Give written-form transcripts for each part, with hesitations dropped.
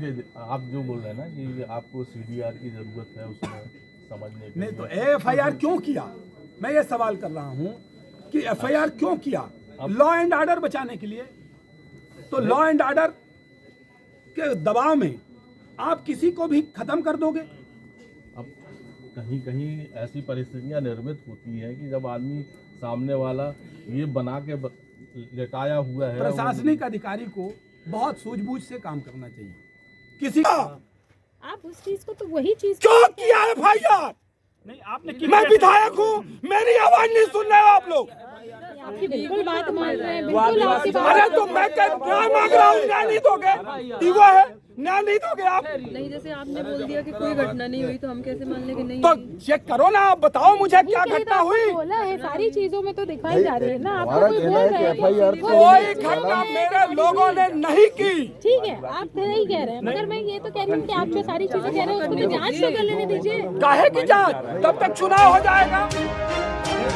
आप जो बोल रहे हैं ना कि आपको सीडीआर की जरूरत है उसमें समझने के नहीं तो एफआईआर क्यों किया? मैं ये सवाल कर रहा हूँ कि एफआईआर क्यों किया? लॉ एंड ऑर्डर बचाने के लिए। तो लॉ एंड ऑर्डर के दबाव में आप किसी को भी खत्म कर दोगे। अब कहीं कहीं ऐसी परिस्थितियां निर्मित होती हैं कि जब आदमी सामने वाला ये बना के लेटाया हुआ है। प्रशासनिक अधिकारी को बहुत सूझबूझ से काम करना चाहिए। किसी आप उस चीज को तो वही चीज क्यों किया एफआईआर? नहीं आपने मैं विधायक हूँ, मेरी आवाज नहीं सुन रहे हो आप लोग। आपकी बिल्कुल बात मान रहे हैं, बिल्कुल आपकी बात। अरे तो मैं न्याय मांग रहा हूँ, न्याय नहीं दोगे? युवा है, न्याय नहीं दोगे आप? नहीं, जैसे आपने बोल दिया कि कोई घटना नहीं हुई तो हम कैसे मान लें कि नहीं तो हुई? चेक करो ना, आप बताओ मुझे क्या घटना हुई। बोला है सारी चीजों में तो दिखाई जा रही है ना। आपको कोई बोल रहे हैं कोई घटना मेरे लोगों ने नहीं की। ठीक है, आप सही कह रहे हैं, मगर मैं ये तो कह रही हूँ कि आप जो सारी चीजें कह रहे हैं उसको तो जांच तो कर लेने दीजिए। काहे की जांच? तब तक चुनाव हो जाएगा।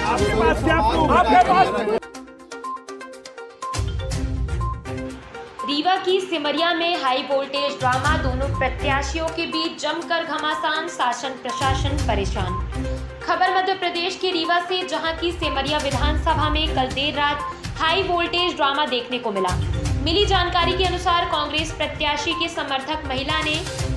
आपके पास क्या प्रूफ? आपके पास रीवा की सिमरिया में हाई वोल्टेज ड्रामा, दोनों प्रत्याशियों के बीच जमकर घमासान, शासन प्रशासन परेशान। खबर मध्य प्रदेश के रीवा से, जहां की सिमरिया विधानसभा में कल देर रात हाई वोल्टेज ड्रामा देखने को मिला। मिली जानकारी के अनुसार कांग्रेस प्रत्याशी के समर्थक महिला ने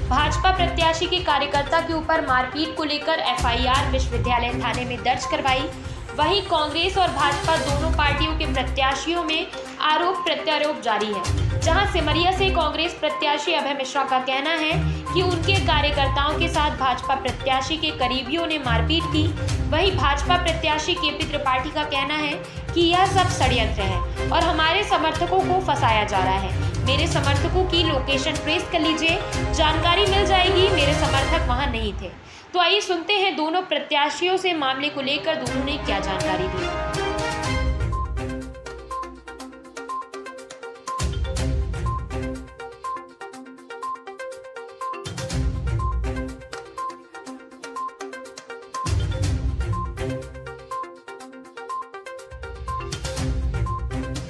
भाजपा प्रत्याशी के कार्यकर्ता के ऊपर मारपीट को लेकर एफआईआर विश्वविद्यालय थाने में दर्ज करवाई। वहीं कांग्रेस और भाजपा दोनों पार्टियों के प्रत्याशियों में आरोप प्रत्यारोप जारी है। जहां सिमरिया से कांग्रेस प्रत्याशी अभय मिश्रा का कहना है कि उनके कार्यकर्ताओं के साथ भाजपा प्रत्याशी के करीबियों ने मारपीट की। वहीं भाजपा प्रत्याशी केपी त्रिपाठी का कहना है कि यह सब षड्यंत्र है और हमारे समर्थकों को फंसाया जा रहा है। मेरे समर्थकों की लोकेशन ट्रेस कर लीजिए, जानकारी मिल जाएगी, मेरे समर्थक वहां नहीं थे। तो आइए सुनते हैं दोनों प्रत्याशियों से मामले को लेकर दोनों ने क्या जानकारी दी।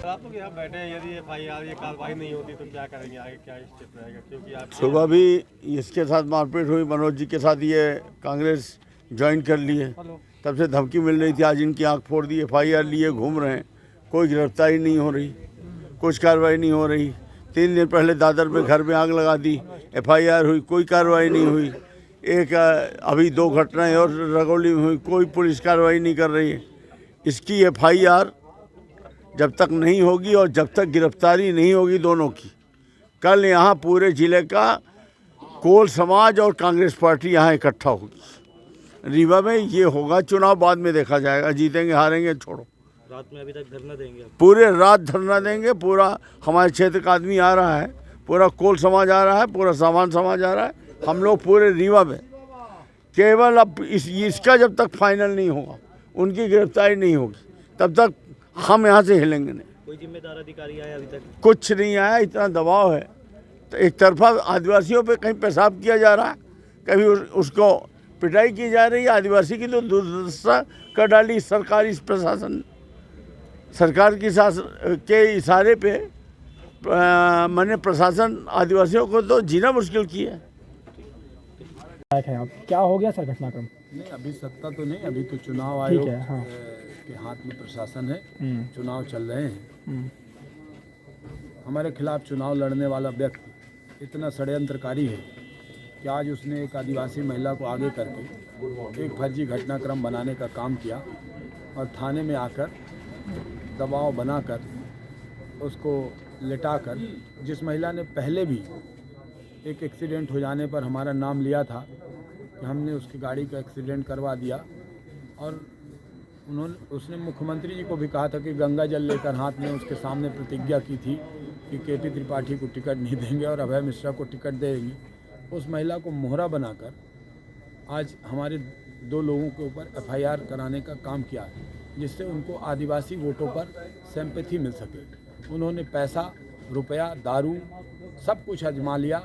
आप लोग यहाँ बैठे हैं, यदि एफआईआर ये कार्रवाई नहीं होती तो क्या करेंगे आगे, क्या स्टेप रहेगा? क्योंकि आप सुबह भी इसके साथ मारपीट हुई, मनोज जी के साथ ये कांग्रेस ज्वाइन कर लिए, तब से धमकी मिल रही थी। आज इनकी आंख फोड़ दी, एफआईआर लिए घूम रहे हैं, कोई गिरफ्तारी नहीं हो रही, कुछ कार्रवाई नहीं हो रही। 3 दिन पहले दादर में घर में आग लगा दी, एफआईआर हुई, कोई कार्रवाई नहीं हुई। एक अभी 2 घटनाएं और रगौली में हुई, कोई पुलिस कार्रवाई नहीं कर रही है। इसकी एफआईआर जब तक नहीं होगी और जब तक गिरफ्तारी नहीं होगी दोनों की, कल यहाँ पूरे जिले का कोल समाज और कांग्रेस पार्टी यहाँ इकट्ठा होगी। रीवा में ये होगा, चुनाव बाद में देखा जाएगा, जीतेंगे हारेंगे छोड़ो। रात में अभी तक धरना देंगे? पूरे रात धरना देंगे। पूरा हमारे क्षेत्र का आदमी आ रहा है, पूरा कोल समाज आ रहा है, पूरा सामान समाज आ रहा है। हम लोग पूरे रीवा में केवल अब इसका जब तक फाइनल नहीं होगा, उनकी गिरफ्तारी नहीं होगी, तब तक हम यहाँ से हिलेंगे नहीं। कोई जिम्मेदार अधिकारी आया अभी तक? कुछ नहीं आया, इतना दबाव है। तो एक तरफा आदिवासियों पे कहीं पेशाब किया जा रहा है, कभी उसको पिटाई की जा रही है। आदिवासी की तो दुर्दशा कर डाली सरकारी प्रशासन, सरकार की के इशारे पे मैंने प्रशासन आदिवासियों को तो जीना मुश्किल किया है। क्या हो गया सर घटनाक्रम? नहीं, अभी सत्ता तो नहीं, अभी तो चुनाव आयोग है, हाँ। के हाथ में प्रशासन है, चुनाव चल रहे हैं। हमारे खिलाफ चुनाव लड़ने वाला व्यक्ति इतना षड्यंत्रकारी है कि आज उसने एक आदिवासी महिला को आगे करके एक फर्जी घटनाक्रम बनाने का काम किया और थाने में आकर दबाव बनाकर उसको लिटाकर, जिस महिला ने पहले भी एक एक्सीडेंट हो जाने पर हमारा नाम लिया था कि हमने उसकी गाड़ी का एक्सीडेंट करवा दिया, और उसने मुख्यमंत्री जी को भी कहा था कि गंगा जल लेकर हाथ में उसके सामने प्रतिज्ञा की थी कि केपी त्रिपाठी को टिकट नहीं देंगे और अभय मिश्रा को टिकट देंगे। उस महिला को मोहरा बनाकर आज हमारे 2 लोगों के ऊपर एफआईआर कराने का काम किया है, जिससे उनको आदिवासी वोटों पर सिंपैथी मिल सके। उन्होंने पैसा, रुपया, दारू सब कुछ आजमा लिया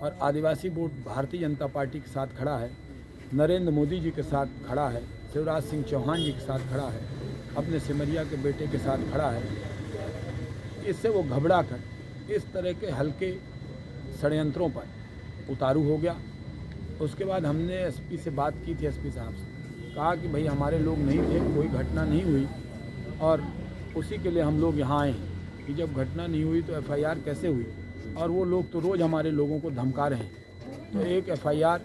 और आदिवासी वोट भारतीय जनता पार्टी के साथ खड़ा है, नरेंद्र मोदी जी के साथ खड़ा है, शिवराज सिंह चौहान जी के साथ खड़ा है, अपने सिमरिया के बेटे के साथ खड़ा है। इससे वो घबरा कर इस तरह के हल्के षड्यंत्रों पर उतारू हो गया। उसके बाद हमने एसपी से बात की थी, एसपी साहब से कहा कि भाई हमारे लोग नहीं थे, कोई घटना नहीं हुई और उसी के लिए हम लोग यहाँ आए हैं कि जब घटना नहीं हुई तो एफआईआर कैसे हुई। और वो लोग तो रोज़ हमारे लोगों को धमका रहे हैं। तो एक एफआईआर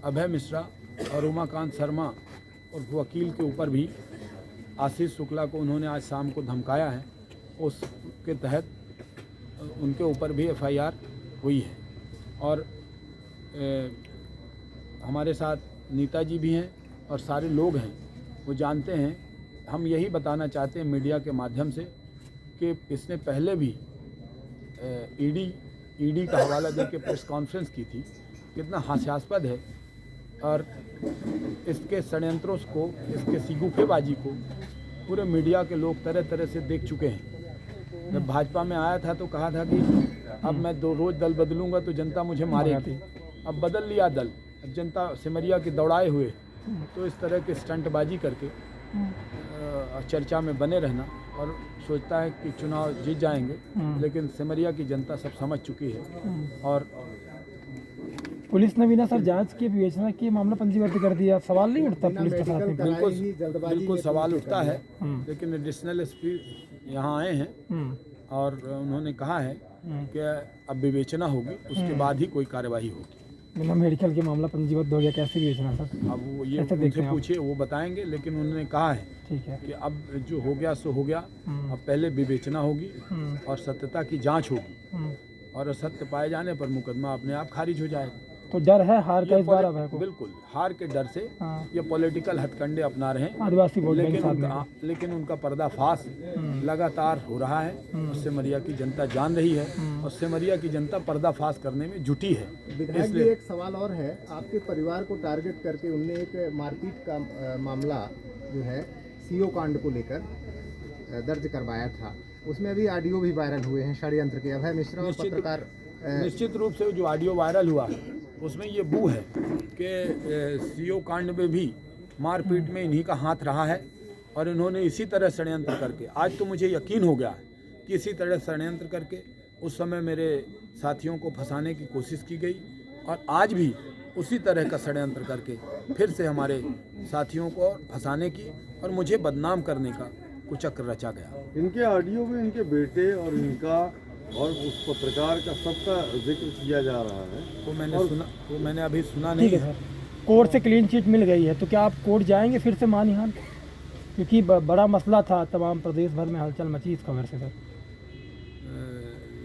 अभय मिश्रा और उमाकांत शर्मा और वकील के ऊपर भी आशीष शुक्ला को उन्होंने आज शाम को धमकाया है, उसके तहत उनके ऊपर भी एफआईआर हुई है। और हमारे साथ नेताजी भी हैं और सारे लोग हैं, वो जानते हैं। हम यही बताना चाहते हैं मीडिया के माध्यम से कि इसने पहले भी ईडी का हवाला देकर प्रेस कॉन्फ्रेंस की थी, कितना हास्यास्पद है। और इसके षड्यंत्रों को, इसके सिगुफेबाजी को पूरे मीडिया के लोग तरह तरह से देख चुके हैं। जब भाजपा में आया था तो कहा था कि अब मैं रोज़ दल बदलूंगा तो जनता मुझे मारेगी। अब बदल लिया दल, अब जनता सिमरिया की दौड़ाए हुए। तो इस तरह के स्टंटबाजी करके चर्चा में बने रहना और सोचता है कि चुनाव जीत जाएंगे, लेकिन सिमरिया की जनता सब समझ चुकी है। और पुलिस ने बिना सर जांच के विवेचना के मामला पंजीबद्ध कर दिया, सवाल नहीं उठता पुलिस के साथ में? बिल्कुल सवाल उठता है, लेकिन एडिशनल एसपी यहाँ आए हैं और उन्होंने कहा है कि अब विवेचना होगी, उसके बाद ही कोई कार्यवाही होगी। बिना मेडिकल के मामला पंजीबद्ध हो गया, कैसे विवेचना सर? अब वो ये उनसे पूछिए, वो बताएंगे। लेकिन उन्होंने कहा है ठीक है कि अब जो हो गया सो हो गया, अब पहले विवेचना होगी और सत्यता की जांच होगी और सत्य पाए जाने पर मुकदमा अपने आप खारिज हो जाएगा। तो डर है हार का इस बार अब है को? बिल्कुल हार के डर से ये पॉलिटिकल हथकंडे अपना रहे हैं आदिवासी वोट बैंक साथ में। लेकिन उनका पर्दाफाश लगातार हो रहा है और सिमरिया की जनता जान रही है और सिमरिया की जनता पर्दाफाश करने में जुटी है। विधायक जी, एक सवाल और है, आपके परिवार को टारगेट करके उनने एक मारपीट का मामला जो है सीओ कांड को लेकर दर्ज करवाया था, उसमें अभी ऑडियो भी वायरल हुए हैं षड्यंत्र के। अभय मिश्रा और पत्रकार निश्चित रूप से जो ऑडियो वायरल हुआ है उसमें ये बू है कि सीओ कांड में भी मारपीट में इन्हीं का हाथ रहा है और इन्होंने इसी तरह षड्यंत्र करके, आज तो मुझे यकीन हो गया है कि इसी तरह षड्यंत्र करके उस समय मेरे साथियों को फंसाने की कोशिश की गई और आज भी उसी तरह का षड्यंत्र करके फिर से हमारे साथियों को फंसाने की और मुझे बदनाम करने का कुचक्र रचा गया। इनके ऑडियो में इनके बेटे और इनका और उस पत्रकार का सबका जिक्र किया जा रहा है। वो मैंने अभी सुना नहीं है। कोर्ट से क्लीन चिट मिल गई है, तो क्या आप कोर्ट जाएंगे फिर से मानहानि? क्योंकि बड़ा मसला था, तमाम प्रदेश भर में हलचल मची इस खबर से सर।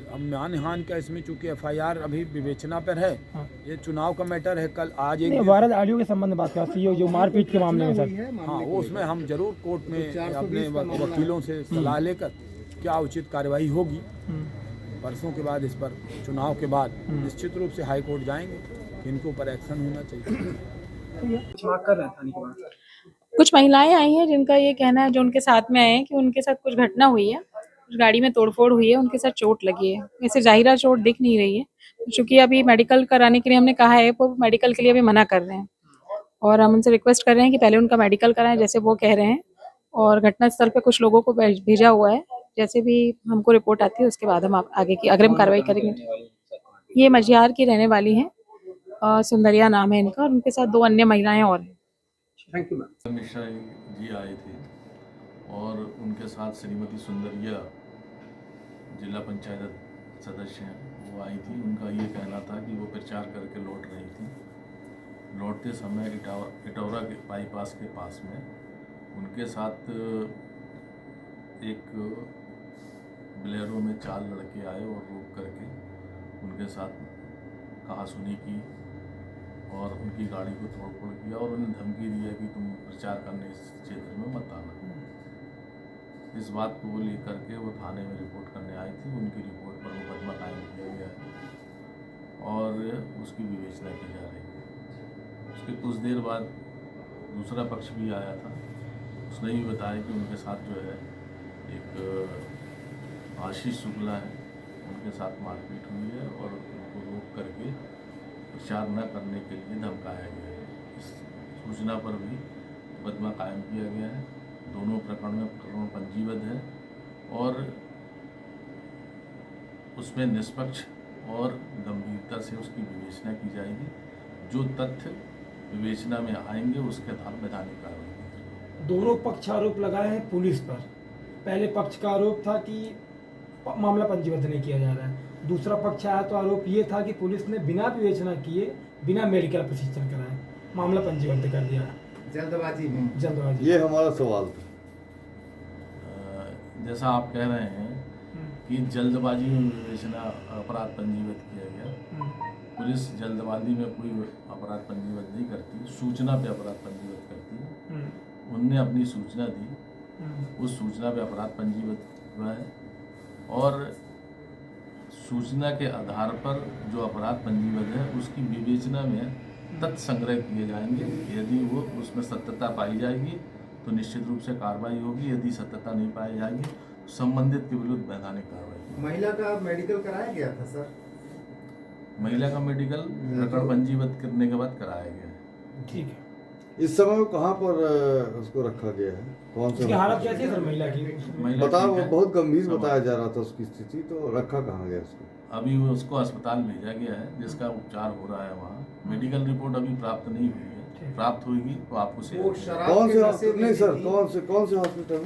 अब मानहानि का इसमें चूंकि एफआईआर अभी विवेचना पर है, ये चुनाव का मैटर है। कल आज एक वायरल ऑडियो के संबंध में बात कर सीओ जो मारपीट के मामले में सर, हाँ वो उसमें हम जरूर कोर्ट में अपने वकीलों से सलाह लेकर क्या उचित कार्यवाही होगी। परसों के बाद, इस पर चुनाव के बाद निश्चित रूप से हाई कोर्ट जाएंगे कि इनके ऊपर एक्शन होना चाहिए। कुछ महिलाएं आई हैं जिनका ये कहना है, जो उनके साथ में आए हैं, कि उनके साथ कुछ घटना हुई है, कुछ गाड़ी में तोड़फोड़ हुई है, उनके साथ चोट लगी है। वैसे जाहिरा चोट दिख नहीं रही है, क्योंकि अभी मेडिकल कराने के लिए हमने कहा है, वो मेडिकल के लिए अभी मना कर रहे हैं और हम उनसे रिक्वेस्ट कर रहे हैं कि पहले उनका मेडिकल कराएं जैसे वो कह रहे हैं। और घटनास्थल पे कुछ लोगों को भेजा हुआ है, जैसे भी हमको रिपोर्ट आती है उसके बाद हम आगे की अग्रिम कार्रवाई करेंगे। ये मझियार की रहने वाली हैं, सुंदरिया नाम है इनका, और उनके साथ 2 अन्य महिलाएं और हैं। Thank you ma'am. Mishra ji आए थे और उनके साथ श्रीमती सुंदरिया जिला पंचायत सदस्य हैं, वो आई थी। उनका ये कहना था कि वो प्रचार करके लौट रही थी। लौटते समय इटौरा के बाईपास के पास में उनके साथ एक बोलेरो में 4 लड़के आए और रोक करके उनके साथ कहासुनी की और उनकी गाड़ी को तोड़फोड़ किया और उन्हें धमकी दिया कि तुम प्रचार करने इस क्षेत्र में मत आना। इस बात को लेकर के वो थाने में रिपोर्ट करने आई थी। उनकी रिपोर्ट पर मुकदमा कायम किया गया है और उसकी विवेचना की जा रही है। उसके कुछ देर बाद दूसरा पक्ष भी आया था, उसने भी बताया कि उनके साथ जो है एक आशीष शुक्ला है, उनके साथ मारपीट हुई है और उनको रोक करके प्रचार न करने के लिए धमकाया गया है। इस सूचना पर भी मुकदमा कायम किया गया है। दोनों प्रकरण में प्रकरण पंजीबद्ध है और उसमें निष्पक्ष और गंभीरता से उसकी विवेचना की जाएगी। जो तथ्य विवेचना में आएंगे उसके आधार में वैधानिक कार्रवाई की। दोनों पक्ष आरोप लगाए हैं पुलिस पर। पहले पक्ष का आरोप था कि मामला पंजीबद्ध नहीं किया जा रहा है, दूसरा पक्ष आया तो आरोप ये था कि पुलिस ने बिना विवेचना किए, बिना मेडिकल प्रशिक्षण कराए मामला पंजीबद्ध कर दिया। जल्दबाजी में ये हमारा सवाल था। जैसा आप कह रहे हैं कि जल्दबाजी में विवेचना अपराध पंजीबद्ध किया गया, पुलिस जल्दबाजी में कोई अपराध पंजीबद्ध नहीं करती, सूचना पे अपराध पंजीबद्ध करती है। उनने अपनी सूचना दी, उस सूचना पे अपराध पंजीबद्ध हुआ है और सूचना के आधार पर जो अपराध पंजीबद्ध है उसकी विवेचना में तथ्य संग्रह किए जाएंगे। यदि वो उसमें सत्यता पाई जाएगी तो निश्चित रूप से कार्रवाई होगी, यदि सत्यता नहीं पाई जाएगी तो संबंधित के विरुद्ध वैधानिक कार्रवाई। महिला का मेडिकल कराया गया था सर? महिला का मेडिकल प्रकरण पंजीबद्ध करने के बाद कराया गया है। ठीक है। इस समय कहाँ पर उसको रखा गया है? कौन उसकी सा हालत कैसी है सर महिला की? बताओ, ठीक है। बहुत गंभीर बताया जा रहा था उसकी स्थिति, तो रखा कहाँ गया उसको? अभी वो उसको अस्पताल भेजा गया है जिसका उपचार हो रहा है वहाँ। मेडिकल रिपोर्ट अभी प्राप्त नहीं हुई है, प्राप्त होगी तो आपको वो शराब कौन के से नशे में नहीं सर, थी। कौन से हॉस्पिटल में?